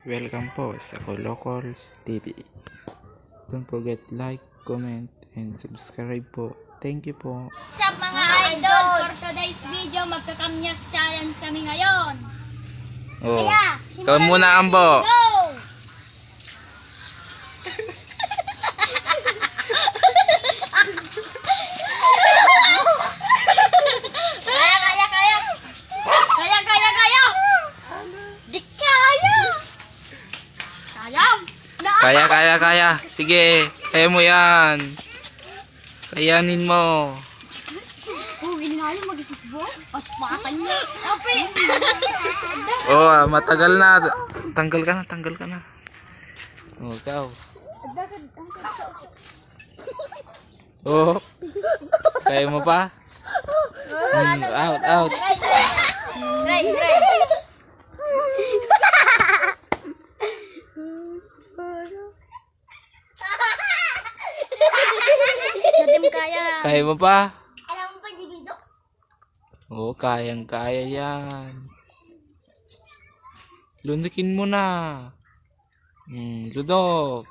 Welcome po sa Colocals TV. Don't forget like, comment, and subscribe po. Thank you po. What's up mga idol? For today's video, magkakamyas challenge kami ngayon. Oh. Kaya, Ikaw muna, Ambo. Go! Di kaya! Kaya. Sige, kaya mo yan. Kayanin mo. Ginalo mag-isisbo? Paspakan niya. Ope! Oh, matagal na. Tanggal ka na. Oh, ikaw. Oh. Kaya mo pa? Out. Try. Nadim kaya. Kaya mo pa? Alam mo pa, Dibido? Oh, kayang-kaya yan. Lundukin mo na. Ludok.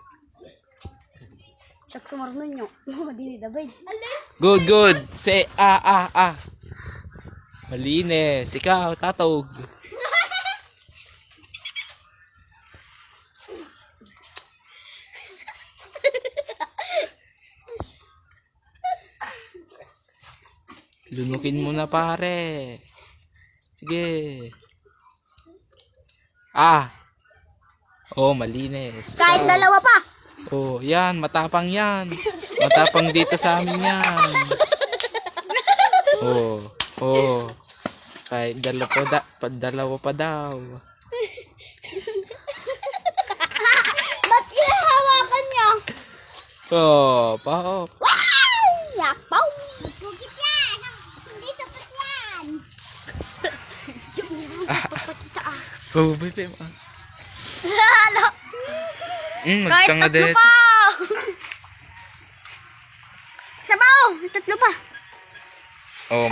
Sak sumarunod nyo. Dini dabay. Good. Say, ah. Malinis. Ikaw, tatog. Lunukin mo na, pare. Sige. Oh, malinis. Kahit dalawa pa. Oh, yan. Matapang yan. Matapang dito sa amin yan. Oh. Kahit dalawa pa daw. Ba't inahawakan niya? Oh. Wow! Yapaw! Pugit yan! Hindi sapat yan! Oh, baby. Lalo! Magkangadet. Sabaw! Tatlo pa! Oh,